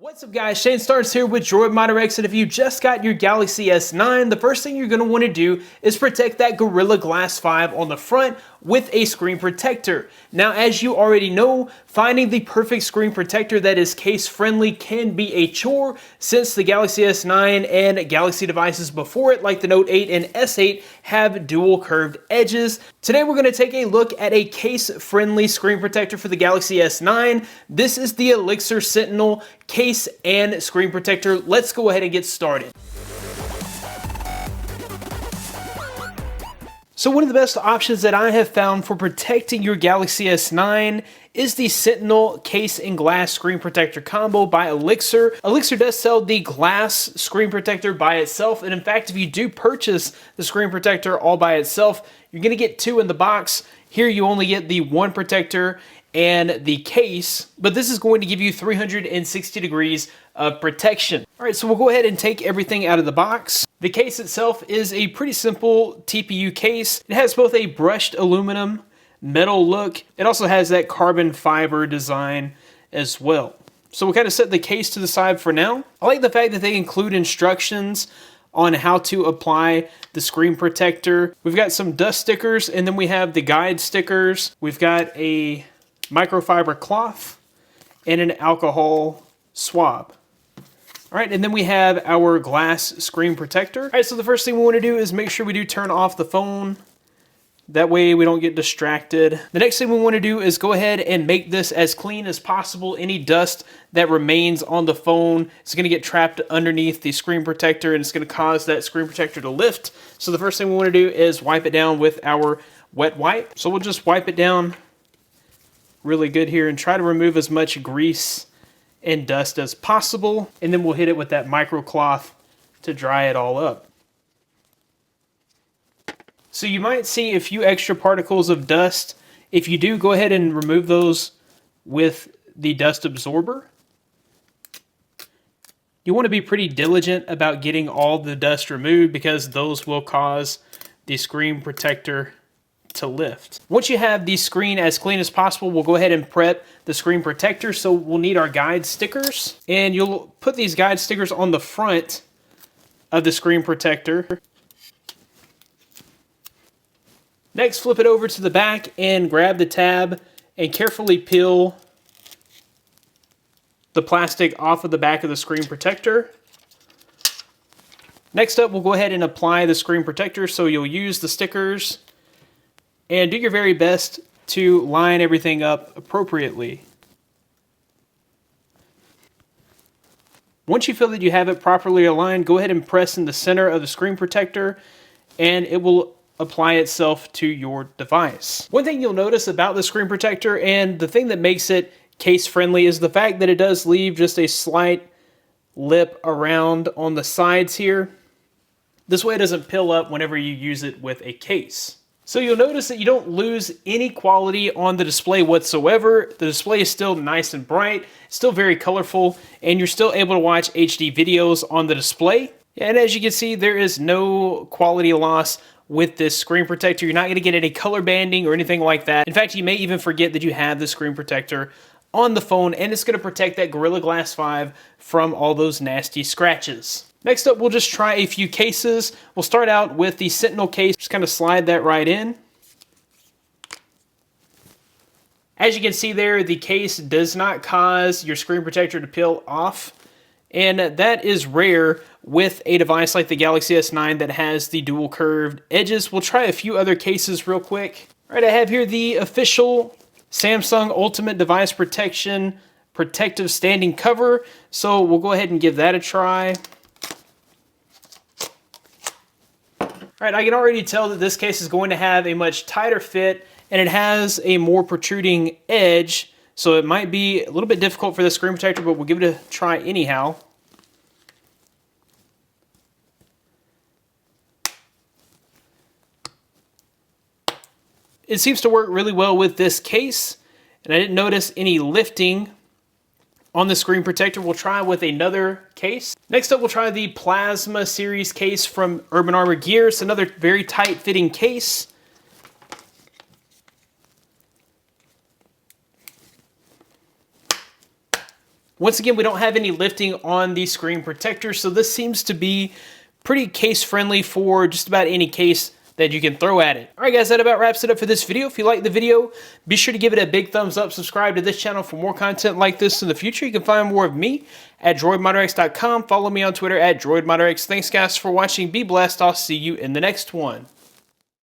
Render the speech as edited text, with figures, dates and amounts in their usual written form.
What's up guys, Shane Starks here with Droid Modder X, and if you just got your Galaxy S9, the first thing you're going to want to do is protect that Gorilla Glass 5 on the front with a screen protector. Now, as you already know, finding the perfect screen protector that is case friendly can be a chore, since the Galaxy S9 and Galaxy devices before it, like the Note 8 and S8, have dual curved edges. Today we're going to take a look at a case friendly screen protector for the Galaxy S9. This is the Olixar Sentinel case and screen protector. Let's go ahead and get started. So one of the best options that I have found for protecting your Galaxy S9 is the Sentinel case and glass screen protector combo by Olixar. Olixar does sell the glass screen protector by itself, and in fact, if you do purchase the screen protector all by itself, you're going to get two in the box. Here you only get the one protector and the case, but this is going to give you 360 degrees of protection. All right, so we'll go ahead and take everything out of the box. The case itself is a pretty simple TPU case. It has both a brushed aluminum metal look. It also has that carbon fiber design as well. So we'll kind of set the case to the side for now. I like the fact that they include instructions on how to apply the screen protector. We've got some dust stickers, and then we have the guide stickers. We've got a microfiber cloth and an alcohol swab. All right, and then we have our glass screen protector. All right, so the first thing we want to do is make sure we do turn off the phone. That way we don't get distracted. The next thing we want to do is go ahead and make this as clean as possible. Any dust that remains on the phone is going to get trapped underneath the screen protector, and it's going to cause that screen protector to lift. So the first thing we want to do is wipe it down with our wet wipe. So we'll just wipe it down really good here and try to remove as much grease and dust as possible, and then we'll hit it with that micro cloth to dry it all up. So you might see a few extra particles of dust. If you do, go ahead and remove those with the dust absorber. You want to be pretty diligent about getting all the dust removed, because those will cause the screen protector to lift. Once you have the screen as clean as possible, we'll go ahead and prep the screen protector. So we'll need our guide stickers, and you'll put these guide stickers on the front of the screen protector. Next, flip it over to the back and grab the tab and carefully peel the plastic off of the back of the screen protector. Next up, we'll go ahead and apply the screen protector. So you'll use the stickers and do your very best to line everything up appropriately. Once you feel that you have it properly aligned, go ahead and press in the center of the screen protector, and it will apply itself to your device. One thing you'll notice about the screen protector, and the thing that makes it case friendly, is the fact that it does leave just a slight lip around on the sides here. This way it doesn't pill up whenever you use it with a case. So you'll notice that you don't lose any quality on the display whatsoever. The display is still nice and bright, still very colorful, and you're still able to watch HD videos on the display. And as you can see, there is no quality loss with this screen protector. You're not going to get any color banding or anything like that. In fact, you may even forget that you have the screen protector on the phone, and it's going to protect that Gorilla Glass 5 from all those nasty scratches. Next up, we'll just try a few cases. We'll start out with the Sentinel case. Just kind of slide that right in. As you can see there, the case does not cause your screen protector to peel off, and that is rare with a device like the Galaxy S9 that has the dual curved edges. We'll try a few other cases real quick. All right, I have here the official Samsung Ultimate Device Protection Protective Standing Cover. So we'll go ahead and give that a try. All right, I can already tell that this case is going to have a much tighter fit, and it has a more protruding edge, so it might be a little bit difficult for the screen protector, but we'll give it a try anyhow. It seems to work really well with this case, and I didn't notice any lifting on the screen protector. We'll try with another case. Next up, we'll try the Plasma Series case from Urban Armor Gear. It's another very tight fitting case. Once again, we don't have any lifting on the screen protector, so this seems to be pretty case friendly for just about any case that you can throw at it. Alright guys, that about wraps it up for this video. If you liked the video, be sure to give it a big thumbs up, subscribe to this channel for more content like this in the future. You can find more of me at droidmodderx.com. Follow me on Twitter at droidmodderx. Thanks guys for watching. Be blessed. I'll see you in the next one.